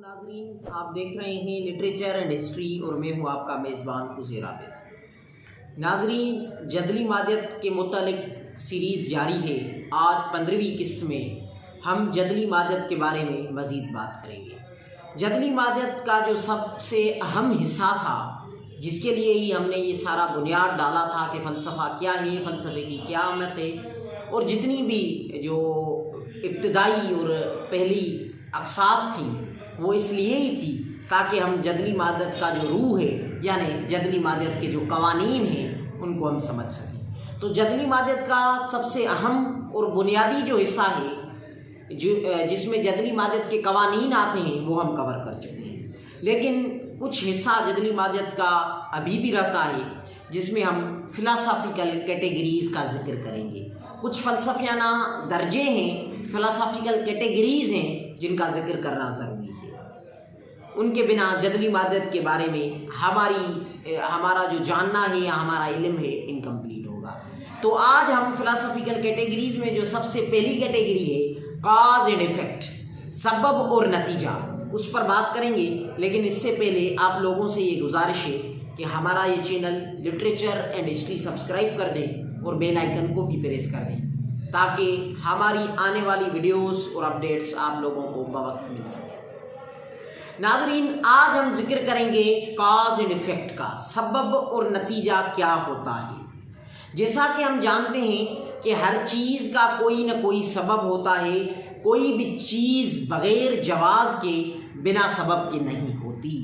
ناظرین، آپ دیکھ رہے ہیں لٹریچر اینڈ ہسٹری اور میں ہوں آپ کا میزبان حسین عابد۔ ناظرین، جدلی مادیت کے متعلق سیریز جاری ہے۔ آج 15ویں قسط میں ہم جدلی مادیت کے بارے میں مزید بات کریں گے۔ جدلی مادیت کا جو سب سے اہم حصہ تھا، جس کے لیے ہی ہم نے یہ سارا بنیاد ڈالا تھا کہ فلسفہ کیا ہے، فلسفے کی کیا اہمیت ہے، اور جتنی بھی جو ابتدائی اور پہلی اقسام تھیں وہ اس لیے ہی تھی تاکہ ہم جدلی مادیت کا جو روح ہے، یعنی جدلی مادیت کے جو قوانین ہیں، ان کو ہم سمجھ سکیں۔ تو جدلی مادیت کا سب سے اہم اور بنیادی جو حصہ ہے، جس میں جدلی مادیت کے قوانین آتے ہیں، وہ ہم کور کر چکے ہیں۔ لیکن کچھ حصہ جدلی مادیت کا ابھی بھی رہتا ہے، جس میں ہم فلسافیکل کیٹیگریز کا ذکر کریں گے۔ کچھ فلسفیانہ درجے ہیں، فلسافیکل کیٹیگریز ہیں، جن کا ذکر کرنا ضروری ہے۔ ان کے بنا جدلی مادیت کے بارے میں ہمارا جو جاننا ہے یا ہمارا علم ہے انکمپلیٹ ہوگا۔ تو آج ہم فلسافیکل کیٹیگریز میں جو سب سے پہلی کیٹیگری ہے، کاز اینڈ ایفیکٹ، سبب اور نتیجہ، اس پر بات کریں گے۔ لیکن اس سے پہلے آپ لوگوں سے یہ گزارش ہے کہ ہمارا یہ channel literature and history subscribe کر دیں اور بیل آئیکن کو بھی پریس کر دیں، تاکہ ہماری آنے والی ویڈیوز اور اپڈیٹس آپ لوگوں کو بوقت مل سکے۔ ناظرین، آج ہم ذکر کریں گے کاز اینڈ ایفیکٹ کا، سبب اور نتیجہ کیا ہوتا ہے۔ جیسا کہ ہم جانتے ہیں کہ ہر چیز کا کوئی نہ کوئی سبب ہوتا ہے، کوئی بھی چیز بغیر جواز کے بنا سبب کے نہیں ہوتی،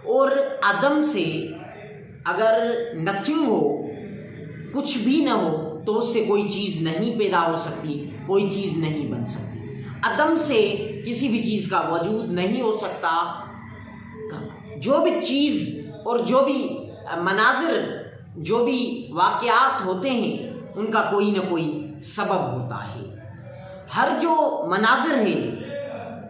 اور عدم سے اگر نتھنگ ہو، کچھ بھی نہ ہو، تو اس سے کوئی چیز نہیں پیدا ہو سکتی، کوئی چیز نہیں بن سکتی۔ عدم سے کسی بھی چیز کا وجود نہیں ہو سکتا۔ جو بھی چیز اور جو بھی مناظر، جو بھی واقعات ہوتے ہیں، ان کا کوئی نہ کوئی سبب ہوتا ہے۔ ہر جو مناظر ہے،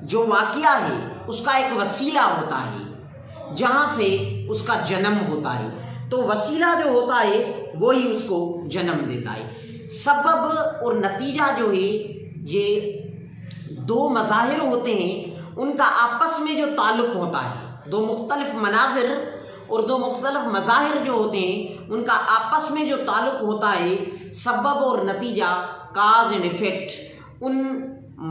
جو واقعہ ہے، اس کا ایک وسیلہ ہوتا ہے جہاں سے اس کا جنم ہوتا ہے۔ تو وسیلہ جو ہوتا ہے وہی اس کو جنم دیتا ہے۔ سبب اور نتیجہ جو ہے، یہ دو مظاہر ہوتے ہیں، ان کا آپس میں جو تعلق ہوتا ہے، دو مختلف مناظر اور دو مختلف مظاہر جو ہوتے ہیں، ان کا آپس میں جو تعلق ہوتا ہے، سبب اور نتیجہ، کاز اینڈ ایفیکٹ، ان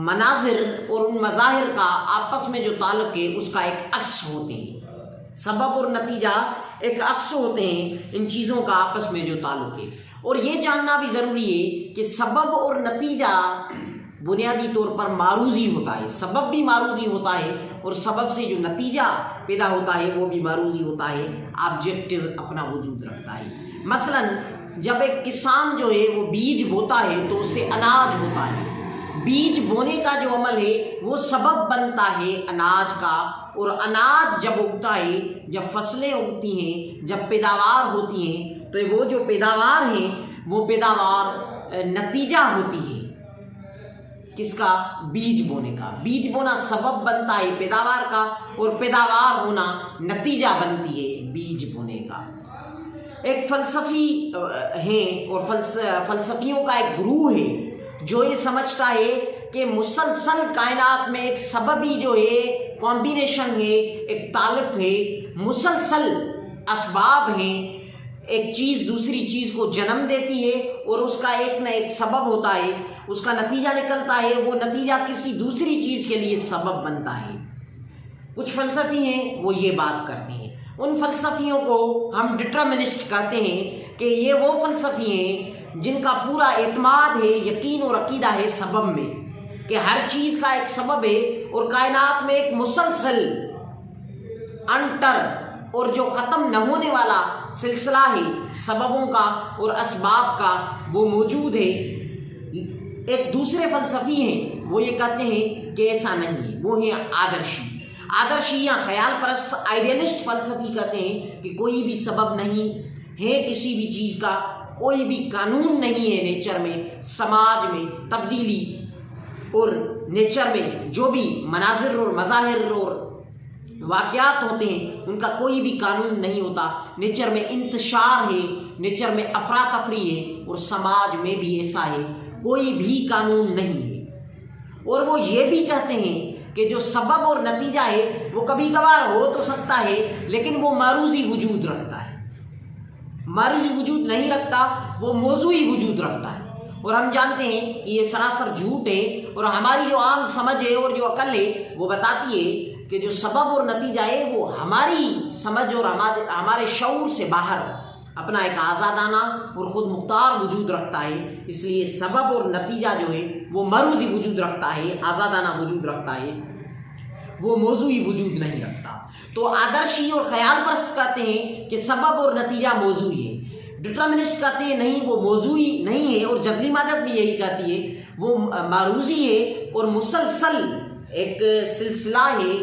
مناظر اور ان مظاہر کا آپس میں جو تعلق ہے، اس کا ایک عکس ہوتے ہیں۔ سبب اور نتیجہ ایک عکس ہوتے ہیں ان چیزوں کا آپس میں جو تعلق ہے۔ اور یہ جاننا بھی ضروری ہے کہ سبب اور نتیجہ بنیادی طور پر معروضی ہوتا ہے۔ سبب بھی معروضی ہوتا ہے، اور سبب سے جو نتیجہ پیدا ہوتا ہے وہ بھی معروضی ہوتا ہے، آبجیکٹو اپنا وجود رکھتا ہے۔ مثلا جب ایک کسان جو ہے وہ بیج بوتا ہے تو اس سے اناج ہوتا ہے۔ بیج بونے کا جو عمل ہے وہ سبب بنتا ہے اناج کا، اور اناج جب اگتا ہے، جب فصلیں اگتی ہیں، جب پیداوار ہوتی ہیں، تو وہ جو پیداوار ہیں، وہ پیداوار نتیجہ ہوتی ہے کس کا؟ بیج بونے کا۔ بیج بونا سبب بنتا ہے پیداوار کا، اور پیداوار ہونا نتیجہ بنتی ہے بیج بونے کا۔ ایک فلسفی ہیں اور فلسفیوں کا ایک گروہ ہے جو یہ سمجھتا ہے کہ مسلسل کائنات میں ایک سببی جو ہے کمبینیشن ہے، ایک تعلق ہے، مسلسل اسباب ہیں، ایک چیز دوسری چیز کو جنم دیتی ہے، اور اس کا ایک نہ ایک سبب ہوتا ہے، اس کا نتیجہ نکلتا ہے، وہ نتیجہ کسی دوسری چیز کے لیے سبب بنتا ہے۔ کچھ فلسفی ہیں وہ یہ بات کرتے ہیں۔ ان فلسفیوں کو ہم ڈٹرمنسٹ کہتے ہیں کہ یہ وہ فلسفی ہیں جن کا پورا اعتماد ہے، یقین اور عقیدہ ہے سبب میں، کہ ہر چیز کا ایک سبب ہے، اور کائنات میں ایک مسلسل انٹر اور جو ختم نہ ہونے والا سلسلہ ہے سببوں کا اور اسباب کا، وہ موجود ہے۔ ایک دوسرے فلسفی ہیں وہ یہ کہتے ہیں کہ ایسا نہیں ہے، وہ ہیں آدرشی یا خیال پرست آئیڈیلسٹ فلسفی کہتے ہیں کہ کوئی بھی سبب نہیں ہے کسی بھی چیز کا، کوئی بھی قانون نہیں ہے نیچر میں، سماج میں تبدیلی اور نیچر میں جو بھی مناظر اور مظاہر اور واقعات ہوتے ہیں، ان کا کوئی بھی قانون نہیں ہوتا۔ نیچر میں انتشار ہے، نیچر میں افراتفری ہے، اور سماج میں بھی ایسا ہے، کوئی بھی قانون نہیں ہے۔ اور وہ یہ بھی کہتے ہیں کہ جو سبب اور نتیجہ ہے وہ کبھی کبھار ہو تو سکتا ہے لیکن وہ معروضی وجود رکھتا ہے، معروضی وجود نہیں رکھتا، وہ موضوعی وجود رکھتا ہے۔ اور ہم جانتے ہیں کہ یہ سراسر جھوٹ ہے، اور ہماری جو عام سمجھ ہے اور جو عقل ہے وہ بتاتی ہے کہ جو سبب اور نتیجہ ہے وہ ہماری سمجھ اور ہمارے شعور سے باہر اپنا ایک آزادانہ اور خود مختار وجود رکھتا ہے۔ اس لیے سبب اور نتیجہ جو ہے وہ معروضی وجود رکھتا ہے، آزادانہ وجود رکھتا ہے، وہ موضوعی وجود نہیں رکھتا۔ تو آدرشی اور خیال پرست کہتے ہیں کہ سبب اور نتیجہ موضوعی ہے، ڈٹرمنسٹ کہتے ہیں نہیں وہ موضوعی نہیں ہے، اور جدلی مادت بھی یہی کہتی ہے وہ معروضی ہے اور مسلسل ایک سلسلہ ہے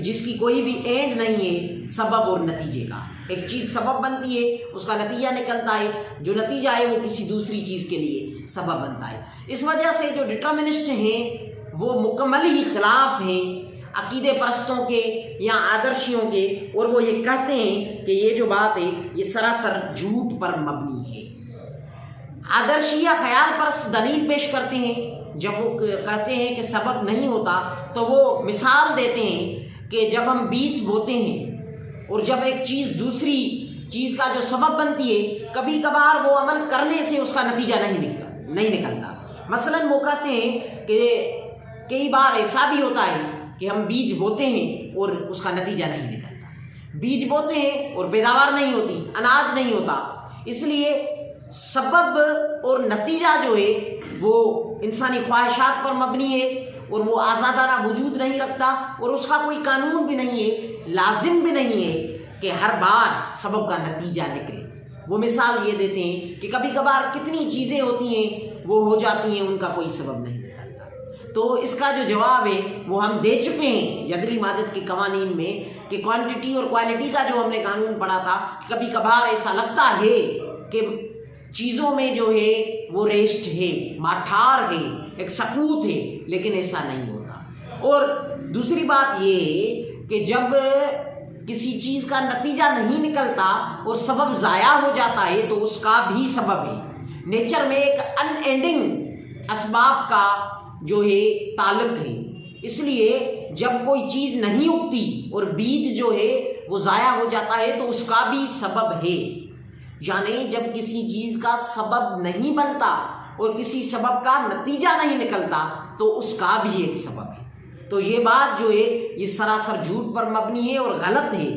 جس کی کوئی بھی اینڈ نہیں ہے سبب اور نتیجے کا۔ ایک چیز سبب بنتی ہے، اس کا نتیجہ نکلتا ہے، جو نتیجہ ہے وہ کسی دوسری چیز کے لیے سبب بنتا ہے۔ اس وجہ سے جو ڈٹرمنسٹ ہیں وہ مکمل ہی خلاف ہیں عقیدے پرستوں کے یا آدرشیوں کے، اور وہ یہ کہتے ہیں کہ یہ جو بات ہے یہ سراسر جھوٹ پر مبنی ہے۔ آدرشیہ خیال پرست دلیل پیش کرتے ہیں، جب وہ کہتے ہیں کہ سبب نہیں ہوتا تو وہ مثال دیتے ہیں کہ جب ہم بیج بوتے ہیں اور جب ایک چیز دوسری چیز کا جو سبب بنتی ہے، کبھی کبھار وہ عمل کرنے سے اس کا نتیجہ نہیں نکلتا۔ مثلا وہ کہتے ہیں کہ کئی بار ایسا بھی ہوتا ہے کہ ہم بیج بوتے ہیں اور اس کا نتیجہ نہیں نکلتا، بیج بوتے ہیں اور پیداوار نہیں ہوتی، اناج نہیں ہوتا۔ اس لیے سبب اور نتیجہ جو ہے وہ انسانی خواہشات پر مبنی ہے، اور وہ آزادانہ وجود نہیں رکھتا، اور اس کا کوئی قانون بھی نہیں ہے، لازم بھی نہیں ہے کہ ہر بار سبب کا نتیجہ نکلے۔ وہ مثال یہ دیتے ہیں کہ کبھی کبھار کتنی چیزیں ہوتی ہیں وہ ہو جاتی ہیں، ان کا کوئی سبب نہیں نکلتا۔ تو اس کا جو جواب ہے وہ ہم دے چکے ہیں جدلی مادت کے قوانین میں، کہ کوانٹٹی اور کوالٹی کا جو ہم نے قانون پڑھا تھا، کبھی کبھار ایسا لگتا ہے کہ چیزوں میں جو ہے وہ ریسٹ ہے، ماٹھار ہے، ایک سکوت ہے، لیکن ایسا نہیں ہوتا۔ اور دوسری بات یہ ہے کہ جب کسی چیز کا نتیجہ نہیں نکلتا اور سبب ضائع ہو جاتا ہے تو اس کا بھی سبب ہے۔ نیچر میں ایک ان اینڈنگ اسباب کا جو ہے تعلق ہے، اس لیے جب کوئی چیز نہیں اگتی اور بیج جو ہے وہ ضائع ہو جاتا ہے تو اس کا بھی سبب ہے۔ یعنی جب کسی چیز کا سبب نہیں بنتا اور کسی سبب کا نتیجہ نہیں نکلتا تو اس کا بھی ایک سبب ہے۔ تو یہ بات جو ہے یہ سراسر جھوٹ پر مبنی ہے اور غلط ہے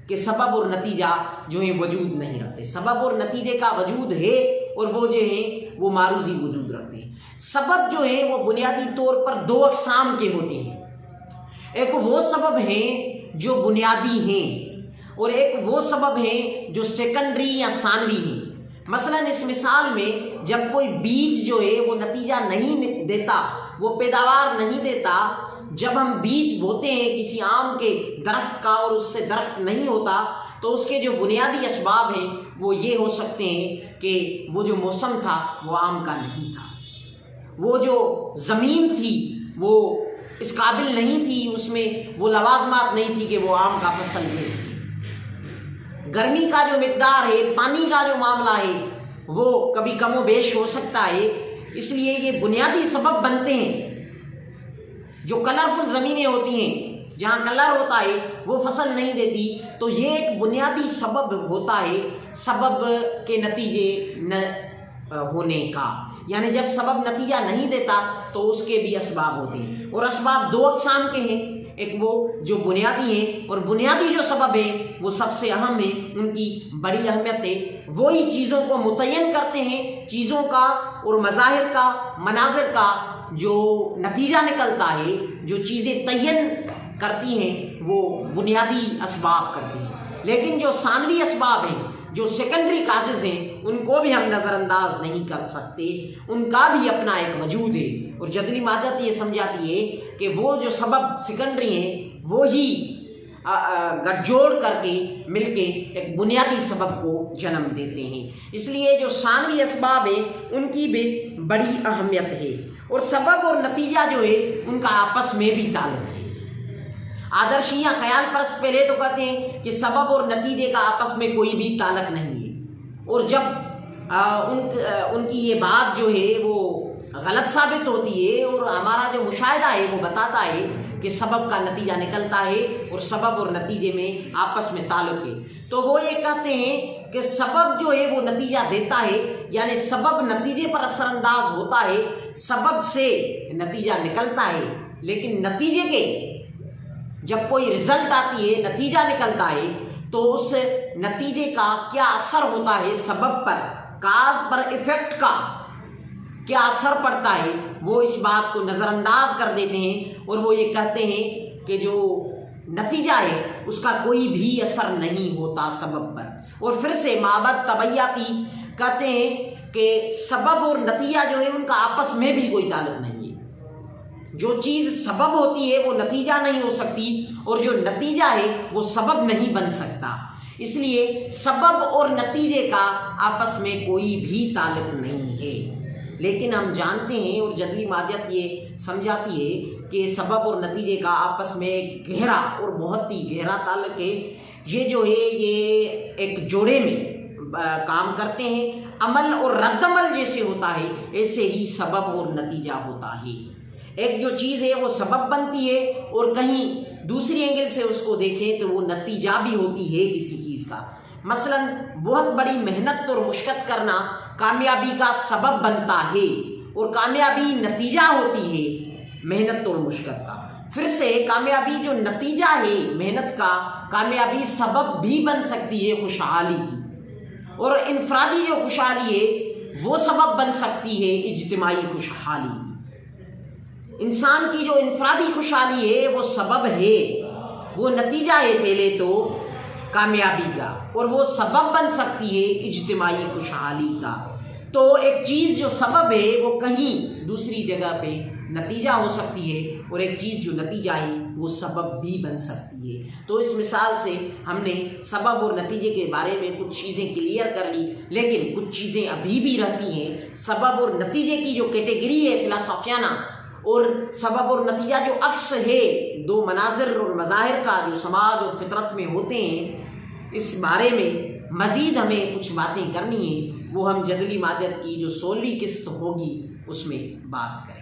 کہ سبب اور نتیجہ جو ہے وجود نہیں رکھتے۔ سبب اور نتیجے کا وجود ہے، اور وہ جو ہیں وہ معروضی وجود رکھتے ہیں۔ سبب جو ہے وہ بنیادی طور پر دو اقسام کے ہوتے ہیں، ایک وہ سبب ہیں جو بنیادی ہیں، اور ایک وہ سبب ہیں جو سیکنڈری یا ثانوی ہیں۔ مثلا اس مثال میں جب کوئی بیج جو ہے وہ نتیجہ نہیں دیتا، وہ پیداوار نہیں دیتا، جب ہم بیج بوتے ہیں کسی آم کے درخت کا اور اس سے درخت نہیں ہوتا تو اس کے جو بنیادی اسباب ہیں وہ یہ ہو سکتے ہیں کہ وہ جو موسم تھا وہ آم کا نہیں تھا، وہ جو زمین تھی وہ اس قابل نہیں تھی، اس میں وہ لوازمات نہیں تھی کہ وہ آم کا فصل دے سکے، گرمی کا جو مقدار ہے، پانی کا جو معاملہ ہے وہ کبھی کم و بیش ہو سکتا ہے۔ اس لیے یہ بنیادی سبب بنتے ہیں۔ جو کلرفل زمینیں ہوتی ہیں جہاں کلر ہوتا ہے وہ فصل نہیں دیتی، تو یہ ایک بنیادی سبب ہوتا ہے سبب کے نتیجے نہ ہونے کا۔ یعنی جب سبب نتیجہ نہیں دیتا تو اس کے بھی اسباب ہوتے ہیں، اور اسباب دو اقسام کے ہیں، ایک وہ جو بنیادی ہیں، اور بنیادی جو سبب ہیں وہ سب سے اہم ہیں، ان کی بڑی اہمیت ہے، وہی چیزوں کو متعین کرتے ہیں، چیزوں کا اور مظاہر کا، مناظر کا جو نتیجہ نکلتا ہے، جو چیزیں تعین کرتی ہیں وہ بنیادی اسباب کرتے ہیں۔ لیکن جو ثانوی اسباب ہیں، جو سیکنڈری کازز ہیں، ان کو بھی ہم نظر انداز نہیں کر سکتے، ان کا بھی اپنا ایک وجود ہے۔ اور جدلی مادت یہ سمجھاتی ہے کہ وہ جو سبب سیکنڈری ہیں وہی گٹھ جوڑ کر کے مل کے ایک بنیادی سبب کو جنم دیتے ہیں۔ اس لیے جو ثانوی اسباب ہیں ان کی بھی بڑی اہمیت ہے، اور سبب اور نتیجہ جو ہے ان کا آپس میں بھی تعلق ہے۔ آدرشیاں خیال پرست پہلے تو کہتے ہیں کہ سبب اور نتیجے کا آپس میں کوئی بھی تعلق نہیں ہے، اور جب ان کی یہ بات جو ہے وہ غلط ثابت ہوتی ہے، اور ہمارا جو مشاہدہ ہے وہ بتاتا ہے کہ کہ سبب کا نتیجہ نکلتا ہے اور سبب اور نتیجے میں آپس میں تعلق ہے، تو وہ یہ کہتے ہیں کہ سبب جو ہے وہ نتیجہ دیتا ہے، یعنی سبب نتیجے پر اثر انداز ہوتا ہے، سبب سے نتیجہ نکلتا ہے، لیکن نتیجے کے جب کوئی رزلٹ آتی ہے، نتیجہ نکلتا ہے، تو اس نتیجے کا کیا اثر ہوتا ہے سبب پر، کاز پر ایفیکٹ کا کیا اثر پڑتا ہے، وہ اس بات کو نظر انداز کر دیتے ہیں اور وہ یہ کہتے ہیں کہ جو نتیجہ ہے اس کا کوئی بھی اثر نہیں ہوتا سبب پر۔ اور پھر سے معبد طبیعتی کہتے ہیں کہ سبب اور نتیجہ جو ہے ان کا آپس میں بھی کوئی تعلق نہیں ہے، جو چیز سبب ہوتی ہے وہ نتیجہ نہیں ہو سکتی اور جو نتیجہ ہے وہ سبب نہیں بن سکتا، اس لیے سبب اور نتیجے کا آپس میں کوئی بھی تعلق نہیں ہے۔ لیکن ہم جانتے ہیں اور جدلی مادیت یہ سمجھاتی ہے کہ سبب اور نتیجے کا آپس میں گہرا اور بہت ہی گہرا تعلق ہے، یہ جو ہے یہ ایک جوڑے میں کام کرتے ہیں، عمل اور رد عمل جیسے ہوتا ہے ایسے ہی سبب اور نتیجہ ہوتا ہے۔ ایک جو چیز ہے وہ سبب بنتی ہے اور کہیں دوسری اینگل سے اس کو دیکھیں تو وہ نتیجہ بھی ہوتی ہے کسی چیز کا۔ مثلا بہت بڑی محنت اور مشقت کرنا کامیابی کا سبب بنتا ہے اور کامیابی نتیجہ ہوتی ہے محنت اور مشقت کا۔ پھر سے کامیابی جو نتیجہ ہے محنت کا، کامیابی سبب بھی بن سکتی ہے خوشحالی کی، اور انفرادی جو خوشحالی ہے وہ سبب بن سکتی ہے اجتماعی خوشحالی کی۔ انسان کی جو انفرادی خوشحالی ہے وہ سبب ہے، وہ نتیجہ ہے پہلے تو کامیابی کا، اور وہ سبب بن سکتی ہے اجتماعی خوشحالی کا۔ تو ایک چیز جو سبب ہے وہ کہیں دوسری جگہ پہ نتیجہ ہو سکتی ہے، اور ایک چیز جو نتیجہ ہے وہ سبب بھی بن سکتی ہے۔ تو اس مثال سے ہم نے سبب اور نتیجے کے بارے میں کچھ چیزیں کلیئر کر لی، لیکن کچھ چیزیں ابھی بھی رہتی ہیں۔ سبب اور نتیجے کی جو کیٹیگری ہے فلسفیانہ، اور سبب اور نتیجہ جو عکس ہے دو مناظر اور مظاہر کا جو سماج اور فطرت میں ہوتے ہیں، اس بارے میں مزید ہمیں کچھ باتیں کرنی ہیں، وہ ہم جدلی مادیت کی جو 16ویں قسط ہوگی اس میں بات کریں۔